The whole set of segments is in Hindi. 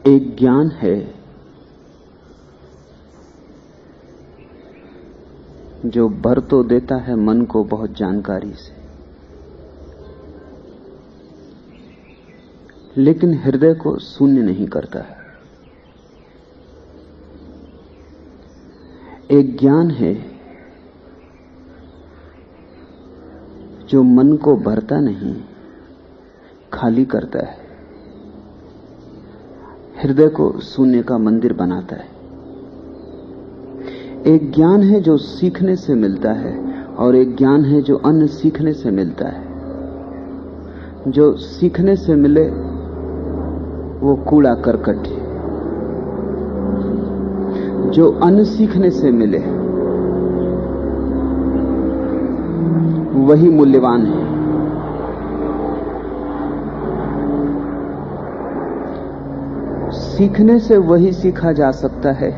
एक ज्ञान है जो भर तो देता है मन को बहुत जानकारी से, लेकिन हृदय को शून्य नहीं करता है। एक ज्ञान है जो मन को भरता नहीं, खाली करता है, हृदय को शून्य का मंदिर बनाता है। एक ज्ञान है जो सीखने से मिलता है और एक ज्ञान है जो अन्य सीखने से मिलता है। जो सीखने से मिले वो कूड़ा करकट है, जो अन्य सीखने से मिले वही मूल्यवान है। सीखने से वही सीखा जा सकता है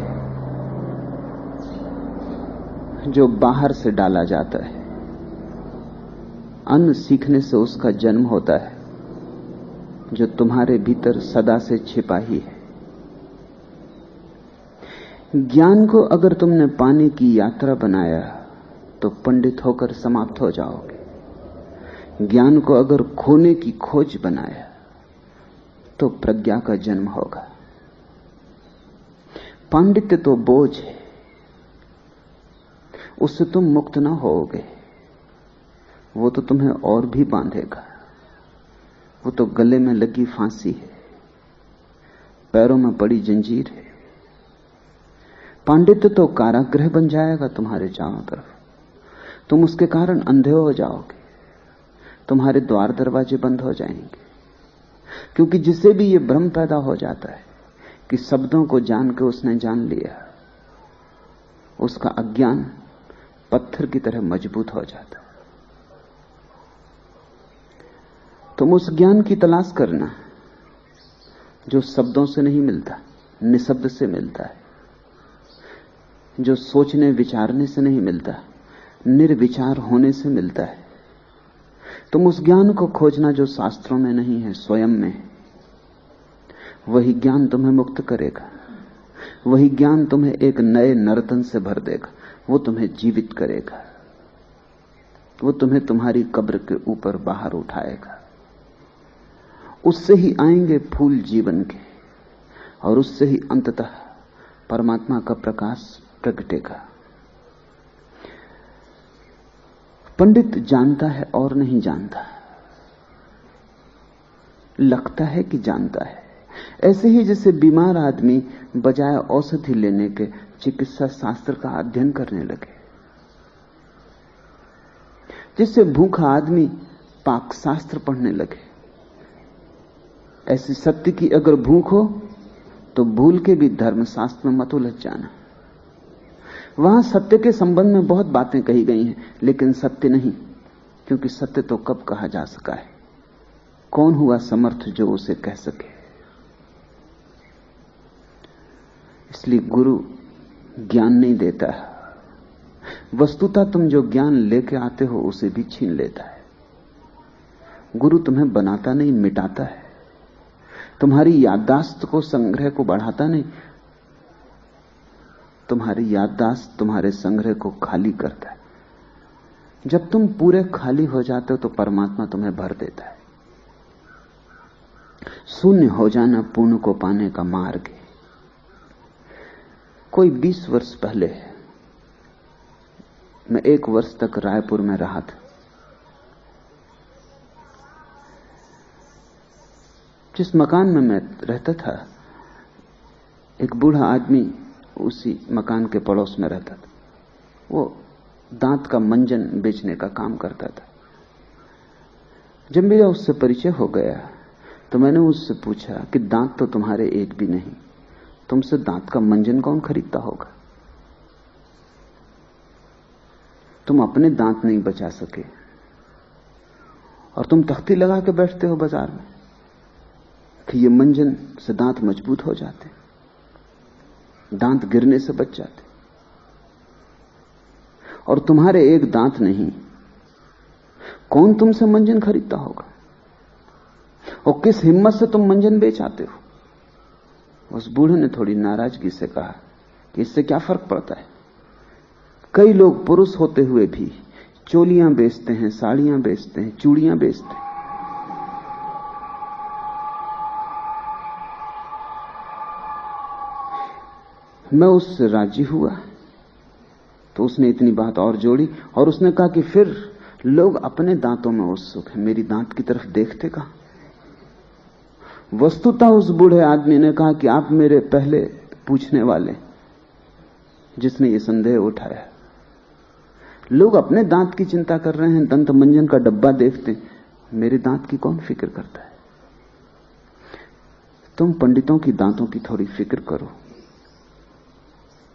जो बाहर से डाला जाता है। अन्न सीखने से उसका जन्म होता है जो तुम्हारे भीतर सदा से छिपा ही है। ज्ञान को अगर तुमने पाने की यात्रा बनाया तो पंडित होकर समाप्त हो जाओगे। ज्ञान को अगर खोने की खोज बनाया तो प्रज्ञा का जन्म होगा। पांडित्य तो बोझ है, उससे तुम मुक्त ना होगे। वो तो तुम्हें और भी बांधेगा। वो तो गले में लगी फांसी है, पैरों में पड़ी जंजीर है। पांडित्य तो कारागृह बन जाएगा तुम्हारे चारों तरफ। तुम उसके कारण अंधे हो जाओगे, तुम्हारे द्वार दरवाजे बंद हो जाएंगे। क्योंकि जिसे भी ये भ्रम पैदा हो जाता है कि शब्दों को जान के उसने जान लिया, उसका अज्ञान पत्थर की तरह मजबूत हो जाता है। तुम उस ज्ञान की तलाश करना जो शब्दों से नहीं मिलता, निशब्द से मिलता है, जो सोचने विचारने से नहीं मिलता, निर्विचार होने से मिलता है। तुम उस ज्ञान को खोजना जो शास्त्रों में नहीं है, स्वयं में है। वही ज्ञान तुम्हें मुक्त करेगा। वही ज्ञान तुम्हें एक नए नर्तन से भर देगा। वो तुम्हें जीवित करेगा। वो तुम्हें तुम्हारी कब्र के ऊपर बाहर उठाएगा। उससे ही आएंगे फूल जीवन के, और उससे ही अंततः परमात्मा का प्रकाश प्रगटेगा। पंडित जानता है और नहीं जानता, लगता है कि जानता है। ऐसे ही जैसे बीमार आदमी बजाय औषधि लेने के चिकित्सा शास्त्र का अध्ययन करने लगे, जिससे भूखा आदमी पाक शास्त्र पढ़ने लगे। ऐसी सत्य की अगर भूख हो तो भूल के भी धर्मशास्त्र में मत उलझ जाना। वहां सत्य के संबंध में बहुत बातें कही गई हैं, लेकिन सत्य नहीं, क्योंकि सत्य तो कब कहा जा सका है। कौन हुआ समर्थ जो उसे कह सके। इसलिए गुरु ज्ञान नहीं देता है। वस्तुतः तुम जो ज्ञान लेके आते हो उसे भी छीन लेता है। गुरु तुम्हें बनाता नहीं, मिटाता है। तुम्हारी याददाश्त को, संग्रह को बढ़ाता नहीं, तुम्हारी याददाश्त तुम्हारे संग्रह को खाली करता है। जब तुम पूरे खाली हो जाते हो तो परमात्मा तुम्हें भर देता है। शून्य हो जाना पूर्ण को पाने का मार्ग है। कोई 20 वर्ष पहले मैं 1 वर्ष तक रायपुर में रहा था। जिस मकान में मैं रहता था, एक बूढ़ा आदमी उसी मकान के पड़ोस में रहता था। वो दांत का मंजन बेचने का काम करता था। जब मेरा उससे परिचय हो गया तो मैंने उससे पूछा कि दांत तो तुम्हारे एक भी नहीं, तुमसे दांत का मंजन कौन खरीदता होगा? तुम अपने दांत नहीं बचा सके और तुम तख्ती लगा के बैठते हो बाजार में कि ये मंजन से दांत मजबूत हो जाते, दांत गिरने से बच जाते। और तुम्हारे एक दांत नहीं, कौन तुमसे मंजन खरीदता होगा? और किस हिम्मत से तुम मंजन बेच आते हो? उस बूढ़े ने थोड़ी नाराजगी से कहा कि इससे क्या फर्क पड़ता है? कई लोग पुरुष होते हुए भी चोलियां बेचते हैं, साड़ियां बेचते हैं, चूड़ियां बेचते हैं। मैं उससे राजी हुआ तो उसने इतनी बात और जोड़ी और उसने कहा कि फिर लोग अपने दांतों में उत्सुक हैं, मेरी दांत की तरफ देखते कहां? वस्तुतः उस बूढ़े आदमी ने कहा कि आप मेरे पहले पूछने वाले जिसने ये संदेह उठाया। लोग अपने दांत की चिंता कर रहे हैं, दंत मंजन का डब्बा देखते हैं, मेरे दांत की कौन फिक्र करता है? तुम पंडितों की दांतों की थोड़ी फिक्र करो।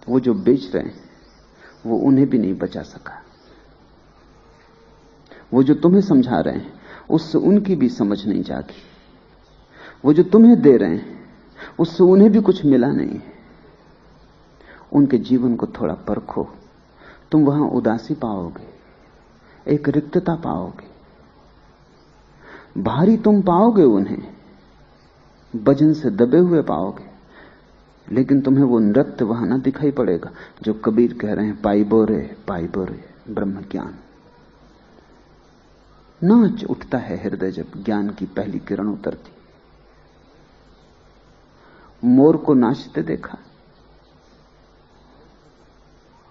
वो जो बेच रहे हैं वो उन्हें भी नहीं बचा सका। वो जो तुम्हें समझा रहे हैं उससे उनकी भी समझ नहीं जागी। वो जो तुम्हें दे रहे हैं उससे उन्हें भी कुछ मिला नहीं। उनके जीवन को थोड़ा परखो, तुम वहां उदासी पाओगे, एक रिक्तता पाओगे। भारी तुम पाओगे उन्हें, वजन से दबे हुए पाओगे, लेकिन तुम्हें वो नृत्य वहां ना दिखाई पड़ेगा जो कबीर कह रहे हैं, पाई बोरे ब्रह्म ज्ञान। नाच उठता है हृदय जब ज्ञान की पहली किरण उतरती। मोर को नाचते देखा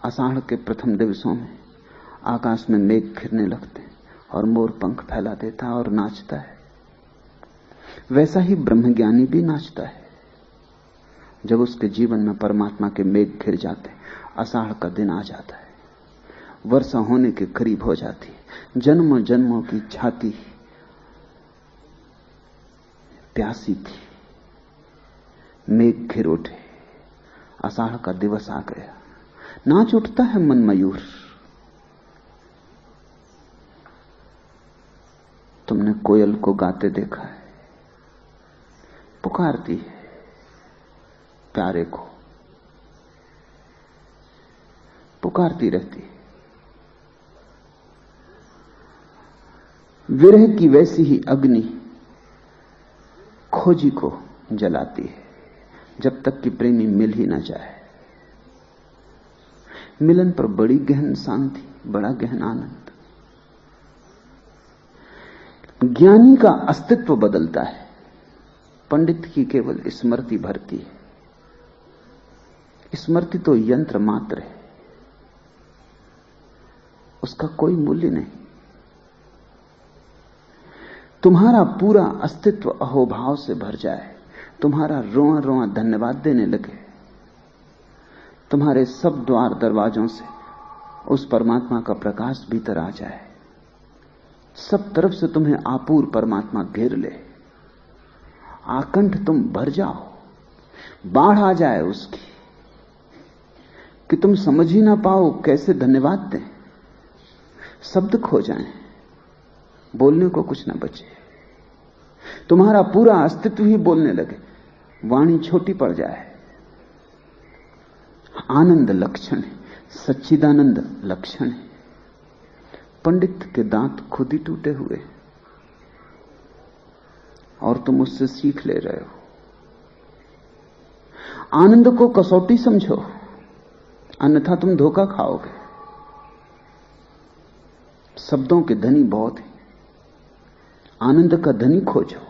आषाढ़ के प्रथम दिवसों में। आकाश में मेघ घिरने लगते और मोर पंख फैला देता है और नाचता है। वैसा ही ब्रह्मज्ञानी भी नाचता है जब उसके जीवन में परमात्मा के मेघ घिर जाते, आषाढ़ का दिन आ जाता है, वर्षा होने के करीब हो जाती है। जन्मों जन्मों की छाती प्यासी थी, मेघ घिर उठे, आषाढ़ का दिवस आ गया। नाच उठता है मन मयूर। तुमने कोयल को गाते देखा है, पुकारती है प्यारे को, पुकारती रहती है। विरह की वैसी ही अग्नि खोजी को जलाती है जब तक कि प्रेमी मिल ही ना जाए। मिलन पर बड़ी गहन शांति, बड़ा गहन आनंद। ज्ञानी का अस्तित्व बदलता है, पंडित की केवल स्मृति भरती है। स्मृति तो यंत्र मात्र है, उसका कोई मूल्य नहीं। तुम्हारा पूरा अस्तित्व अहोभाव से भर जाए, तुम्हारा रोआ रोआ धन्यवाद देने लगे, तुम्हारे सब द्वार दरवाजों से उस परमात्मा का प्रकाश भीतर आ जाए, सब तरफ से तुम्हें आपूर परमात्मा घेर ले, आकंठ तुम भर जाओ, बाढ़ आ जाए उसकी कि तुम समझ ही ना पाओ कैसे धन्यवाद दें। शब्द खो जाएं, बोलने को कुछ ना बचे, तुम्हारा पूरा अस्तित्व ही बोलने लगे, वाणी छोटी पड़ जाए। आनंद लक्षण है, सच्चिदानंद लक्षण है। पंडित के दांत खुद ही टूटे हुए और तुम उससे सीख ले रहे हो। आनंद को कसौटी समझो, अन्यथा तुम धोखा खाओगे। शब्दों के धनी बहुत हैं, आनंद का धनी खोजो।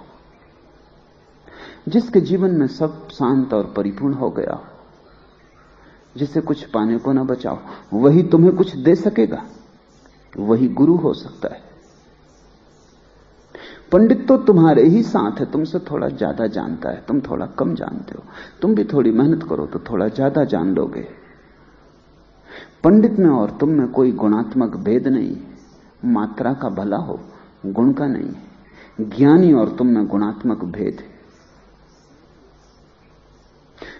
जिसके जीवन में सब शांत और परिपूर्ण हो गया हो, जिसे कुछ पाने को ना बचाओ, वही तुम्हें कुछ दे सकेगा, वही गुरु हो सकता है। पंडित तो तुम्हारे ही साथ है, तुमसे थोड़ा ज्यादा जानता है, तुम थोड़ा कम जानते हो। तुम भी थोड़ी मेहनत करो तो थोड़ा ज्यादा जान लोगे। पंडित में और तुम में कोई गुणात्मक भेद नहीं, मात्रा का भला हो, गुण का नहीं। ज्ञानी और तुम में गुणात्मक भेद है।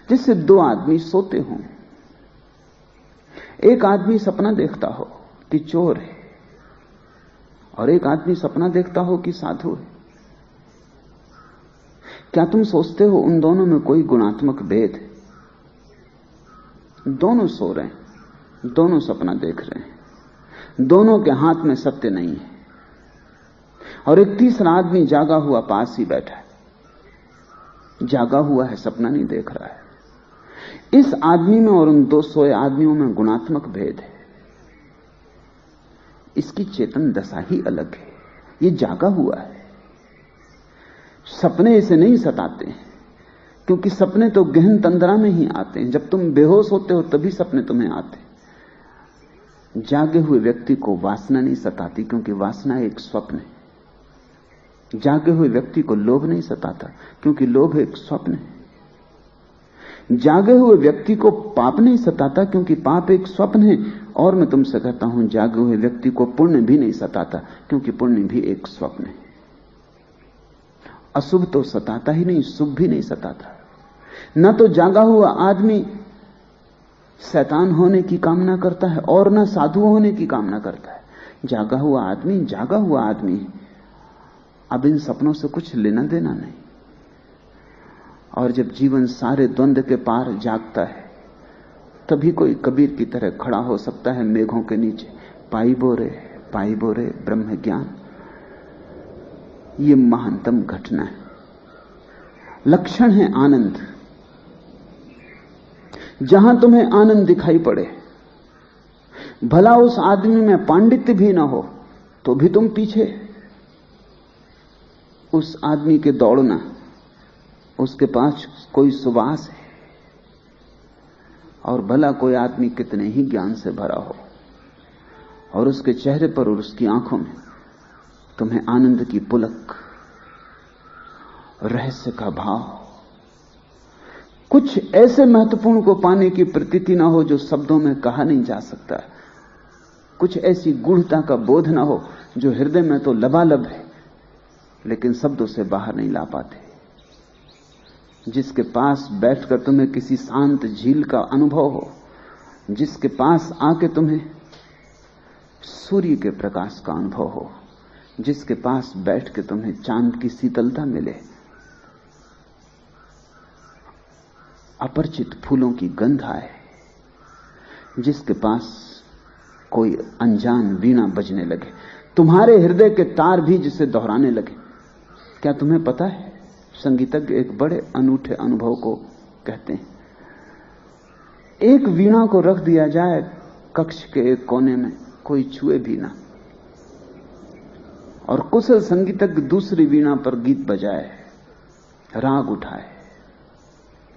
जैसे दो आदमी सोते हों, एक आदमी सपना देखता हो कि चोर है और एक आदमी सपना देखता हो कि साधु है। क्या तुम सोचते हो उन दोनों में कोई गुणात्मक भेद है? दोनों सो रहे हैं, दोनों सपना देख रहे हैं, दोनों के हाथ में सत्य नहीं है। और एक तीसरा आदमी जागा हुआ पास ही बैठा है, जागा हुआ है, सपना नहीं देख रहा है। इस आदमी में और उन 2 सोए आदमियों में गुणात्मक भेद है। इसकी चेतन दशा ही अलग है, ये जागा हुआ है। सपने इसे नहीं सताते हैं, क्योंकि सपने तो गहन तंद्रा में ही आते हैं। जब तुम बेहोश होते हो तभी सपने तुम्हें आते हैं। जागे हुए व्यक्ति को वासना नहीं सताती, क्योंकि वासना एक स्वप्न है। जागे हुए व्यक्ति को लोभ नहीं सताता, क्योंकि लोभ एक स्वप्न है। जागे हुए व्यक्ति को पाप नहीं सताता, क्योंकि पाप एक स्वप्न है। और मैं तुमसे कहता हूं, जागे हुए व्यक्ति को पुण्य भी नहीं सताता, क्योंकि पुण्य भी एक स्वप्न है। अशुभ तो सताता ही नहीं, शुभ भी नहीं सताता। न तो जागा हुआ आदमी शैतान होने की कामना करता है और न साधु होने की कामना करता है। जागा हुआ आदमी अब इन सपनों से कुछ लेना देना नहीं। और जब जीवन सारे द्वंद्व के पार जागता है, तभी कोई कबीर की तरह खड़ा हो सकता है मेघों के नीचे, पाई बोरे ब्रह्म ज्ञान। ये महानतम घटना है, लक्षण है आनंद। जहां तुम्हें आनंद दिखाई पड़े, भला उस आदमी में पांडित्य भी ना हो तो भी तुम पीछे। उस आदमी के दौड़ना, उसके पास कोई सुवास है। और भला कोई आदमी कितने ही ज्ञान से भरा हो, और उसके चेहरे पर और उसकी आंखों में तुम्हें आनंद की पुलक, रहस्य का भाव, कुछ ऐसे महत्वपूर्ण को पाने की प्रतीति ना हो जो शब्दों में कहा नहीं जा सकता, कुछ ऐसी गूढ़ता का बोध ना हो जो हृदय में तो लबालब है लेकिन शब्दों से बाहर नहीं ला पाते, जिसके पास बैठकर तुम्हें किसी शांत झील का अनुभव हो, जिसके पास आके तुम्हें सूर्य के प्रकाश का अनुभव हो, जिसके पास बैठ के तुम्हें चांद की शीतलता मिले, अपरिचित फूलों की गंध आए, जिसके पास कोई अनजान वीणा बजने लगे, तुम्हारे हृदय के तार भी जिसे दोहराने लगे। क्या तुम्हें पता है, संगीतज्ञ एक बड़े अनूठे अनुभव को कहते हैं। एक वीणा को रख दिया जाए कक्ष के एक कोने में, कोई छुए भी ना, और कुशल संगीतज्ञ दूसरी वीणा पर गीत बजाए, राग उठाए,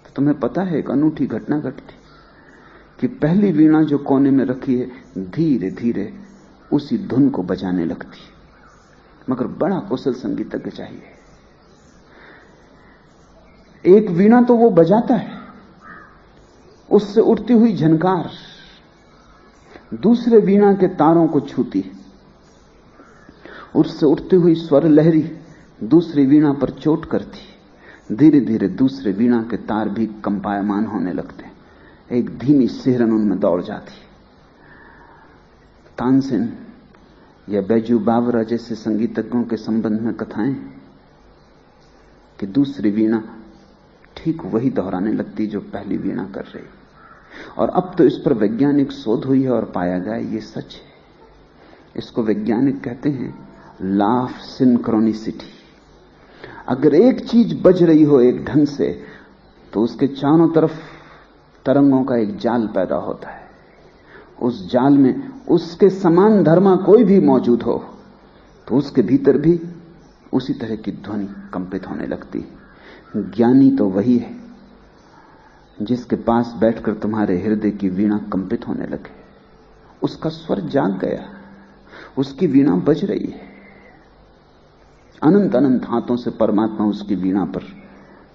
तो तुम्हें पता है एक अनूठी घटना घटती कि पहली वीणा जो कोने में रखी है धीरे धीरे उसी धुन को बजाने लगती, मगर बड़ा कुशल संगीतज्ञ चाहिए। एक वीणा तो वो बजाता है, उससे उठती हुई झनकार दूसरे वीणा के तारों को छूती है, उससे उठती हुई स्वर लहरी दूसरी वीणा पर चोट करती। धीरे धीरे दूसरे वीणा के तार भी कंपायमान होने लगते, एक धीमी सिहरन उनमें दौड़ जाती। तानसेन या बैजू बावरा जैसे संगीतज्ञों के संबंध में कथाएं कि दूसरी वीणा ठीक वही दोहराने लगती जो पहली वीणा कर रही। और अब तो इस पर वैज्ञानिक शोध हुई है और पाया गया ये सच है। इसको वैज्ञानिक कहते हैं लॉ ऑफ सिंक्रोनिसिटी। अगर एक चीज बज रही हो एक ढंग से तो उसके चारों तरफ तरंगों का एक जाल पैदा होता है। उस जाल में उसके समान धर्मा कोई भी मौजूद हो तो उसके भीतर भी उसी तरह की ध्वनि कंपित होने लगती है। ज्ञानी तो वही है जिसके पास बैठकर तुम्हारे हृदय की वीणा कंपित होने लगे, उसका स्वर जाग गया, उसकी वीणा बज रही है। अनंत अनंत हाथों से परमात्मा उसकी वीणा पर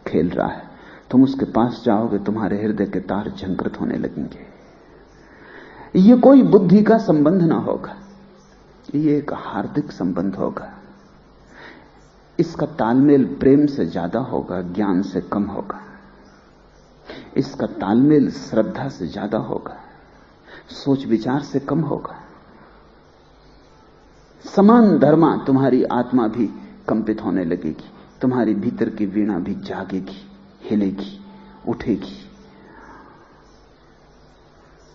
खेल रहा है। तुम उसके पास जाओगे, तुम्हारे हृदय के तार झंकृत होने लगेंगे। ये कोई बुद्धि का संबंध ना होगा, ये एक हार्दिक संबंध होगा। इसका तालमेल प्रेम से ज्यादा होगा, ज्ञान से कम होगा। इसका तालमेल श्रद्धा से ज्यादा होगा, सोच विचार से कम होगा। समान धर्मा तुम्हारी आत्मा भी कंपित होने लगेगी, तुम्हारी भीतर की वीणा भी जागेगी, हिलेगी, उठेगी।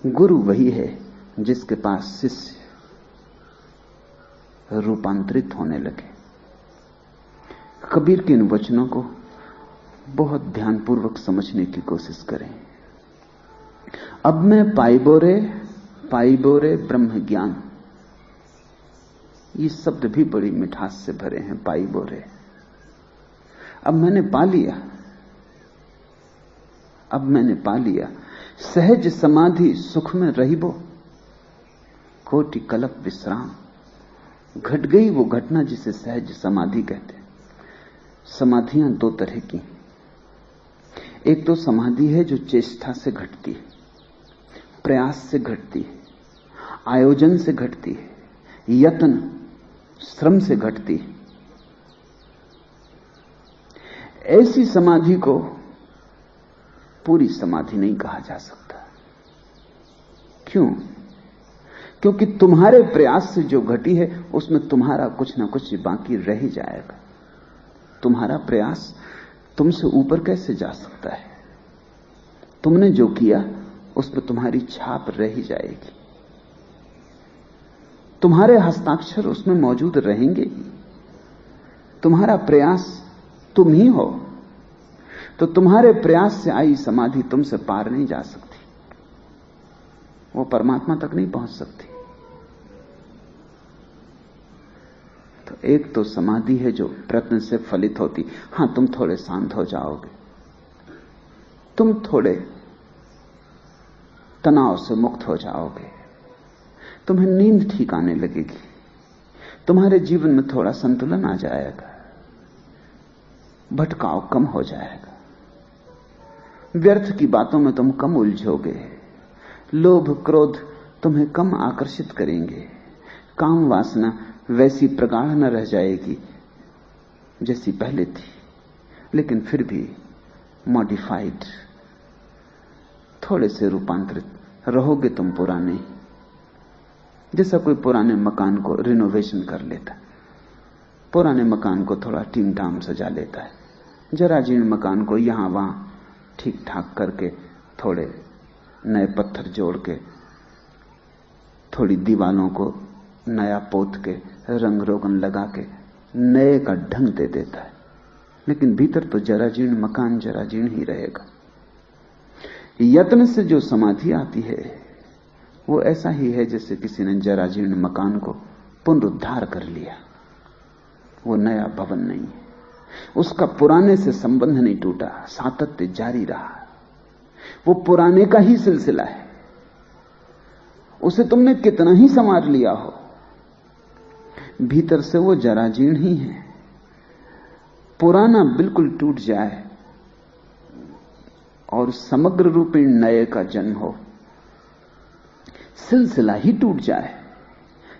गुरु वही है जिसके पास शिष्य रूपांतरित होने लगे। कबीर के इन वचनों को बहुत ध्यानपूर्वक समझने की कोशिश करें। अब मैं पाइबोरे ब्रह्म ज्ञान, ये शब्द भी बड़ी मिठास से भरे हैं। पाइबोरे, अब मैंने पा लिया सहज समाधि सुख में रहिबो, कोटि कल्प विश्राम। घट गई वो घटना जिसे सहज समाधि कहते हैं। समाधियां दो तरह की, एक तो समाधि है जो चेष्टा से घटती है, प्रयास से घटती है, आयोजन से घटती है, यत्न श्रम से घटती है। ऐसी समाधि को पूरी समाधि नहीं कहा जा सकता। क्यों? क्योंकि तुम्हारे प्रयास से जो घटी है उसमें तुम्हारा कुछ ना कुछ बाकी रह ही जाएगा। तुम्हारा प्रयास तुमसे ऊपर कैसे जा सकता है? तुमने जो किया उस पर तुम्हारी छाप रह ही जाएगी, तुम्हारे हस्ताक्षर उसमें मौजूद रहेंगे ही। तुम्हारा प्रयास तुम ही हो, तो तुम्हारे प्रयास से आई समाधि तुमसे पार नहीं जा सकती, वो परमात्मा तक नहीं पहुंच सकती। तो एक तो समाधि है जो प्रयत्न से फलित होती। हां, तुम थोड़े शांत हो जाओगे, तुम थोड़े तनाव से मुक्त हो जाओगे, तुम्हें नींद ठीक आने लगेगी, तुम्हारे जीवन में थोड़ा संतुलन आ जाएगा, भटकाव कम हो जाएगा, व्यर्थ की बातों में तुम कम उलझोगे, लोभ क्रोध तुम्हें कम आकर्षित करेंगे, काम वासना वैसी प्रगाढ़ न रह जाएगी जैसी पहले थी, लेकिन फिर भी मॉडिफाइड, थोड़े से रूपांतरित रहोगे तुम पुराने, जैसा कोई पुराने मकान को रिनोवेशन कर लेता, पुराने मकान को थोड़ा टीम टाम सजा लेता है, जरा जीर्ण मकान को यहां वहां ठीक ठाक करके, थोड़े नए पत्थर जोड़ के, थोड़ी दीवालों को नया पोत के, रंग रोगन लगा के नए का ढंग दे देता है, लेकिन भीतर तो जरा जीर्ण मकान जरा जीर्ण ही रहेगा। यत्न से जो समाधि आती है वो ऐसा ही है जैसे किसी ने जरा जीर्ण मकान को पुनरुद्धार कर लिया। वो नया भवन नहीं है, उसका पुराने से संबंध नहीं टूटा, सातत्य जारी रहा, वो पुराने का ही सिलसिला है। उसे तुमने कितना ही संवार लिया हो, भीतर से वो जरा जीर्ण ही है। पुराना बिल्कुल टूट जाए और समग्र रूपेण नए का जन्म हो, सिलसिला ही टूट जाए,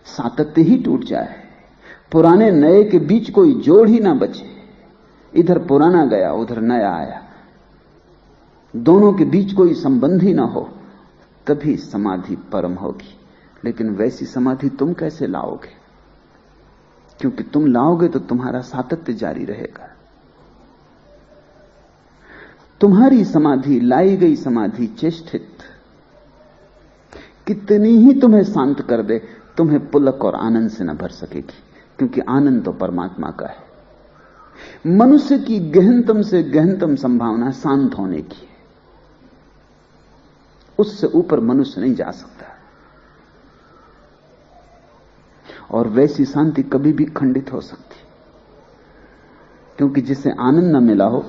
सातत्य ही टूट जाए, पुराने नए के बीच कोई जोड़ ही ना बचे, इधर पुराना गया उधर नया आया, दोनों के बीच कोई संबंध ही ना हो, तभी समाधि परम होगी। लेकिन वैसी समाधि तुम कैसे लाओगे? क्योंकि तुम लाओगे तो तुम्हारा सातत्य जारी रहेगा। तुम्हारी समाधि, लाई गई समाधि चेष्टित कितनी ही तुम्हें शांत कर दे, तुम्हें पुलक और आनंद से न भर सकेगी, क्योंकि आनंद तो परमात्मा का है। मनुष्य की गहनतम से गहनतम संभावना शांत होने की है, उससे ऊपर मनुष्य नहीं जा सकता। और वैसी शांति कभी भी खंडित हो सकती, क्योंकि जिसे आनंद न मिला हो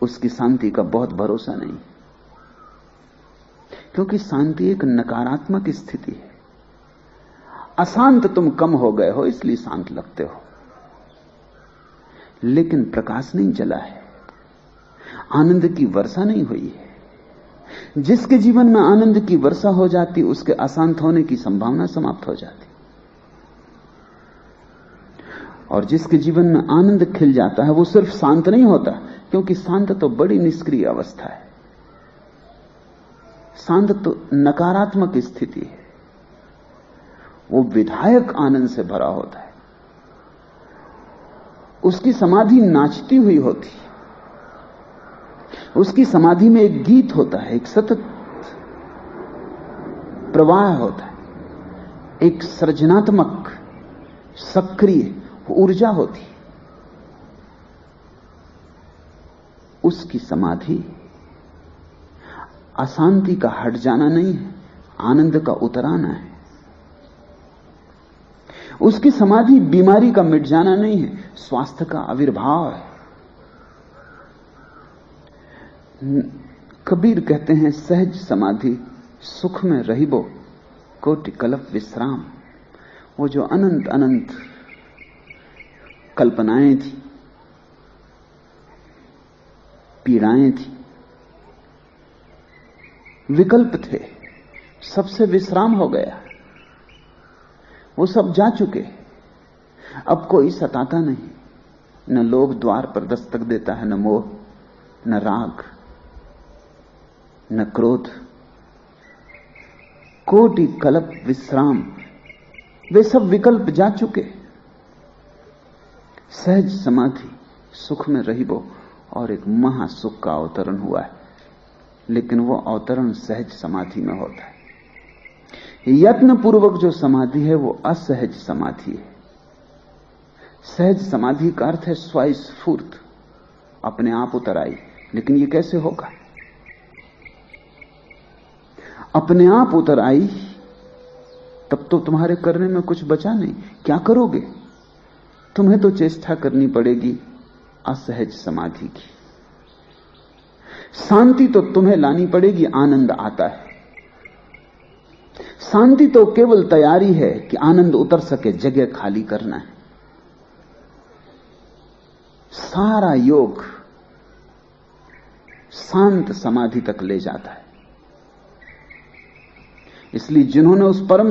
उसकी शांति का बहुत भरोसा नहीं, क्योंकि शांति एक नकारात्मक स्थिति है। अशांत तुम कम हो गए हो इसलिए शांत लगते हो, लेकिन प्रकाश नहीं जला है, आनंद की वर्षा नहीं हुई है। जिसके जीवन में आनंद की वर्षा हो जाती उसके अशांत होने की संभावना समाप्त हो जाती, और जिसके जीवन में आनंद खिल जाता है वो सिर्फ शांत नहीं होता, क्योंकि शांत तो बड़ी निष्क्रिय अवस्था है, शांत तो नकारात्मक स्थिति है, वो विधायक आनंद से भरा होता है। उसकी समाधि नाचती हुई होती, उसकी समाधि में एक गीत होता है, एक सतत प्रवाह होता है, एक सृजनात्मक सक्रिय ऊर्जा होती। उसकी समाधि अशांति का हट जाना नहीं है, आनंद का उतर आना है। उसकी समाधि बीमारी का मिट जाना नहीं है, स्वास्थ्य का आविर्भाव है। कबीर कहते हैं, सहज समाधि सुख में रहिबो कोटि कल्प विश्राम। वो जो अनंत अनंत कल्पनाएं थी, पीड़ाएं थी, विकल्प थे, सबसे विश्राम हो गया। वो सब जा चुके। अब कोई सताता नहीं, न लोभ द्वार पर दस्तक देता है, न मोह, न राग, न क्रोध। कोटि कल्प विश्राम, वे सब विकल्प जा चुके। सहज समाधि सुख में रहिबो, और एक महासुख का अवतरण हुआ है, लेकिन वो अवतरण सहज समाधि में होता है। यत्न पूर्वक जो समाधि है वो असहज समाधि है। सहज समाधि का अर्थ है स्वस्फूर्त, अपने आप उतर आई। लेकिन ये कैसे होगा? अपने आप उतर आई तब तो तुम्हारे करने में कुछ बचा नहीं। क्या करोगे? तुम्हें तो चेष्टा करनी पड़ेगी असहज समाधि की। शांति तो तुम्हें लानी पड़ेगी, आनंद आता है। शांति तो केवल तैयारी है कि आनंद उतर सके, जगह खाली करना है। सारा योग शांत समाधि तक ले जाता है। इसलिए जिन्होंने उस परम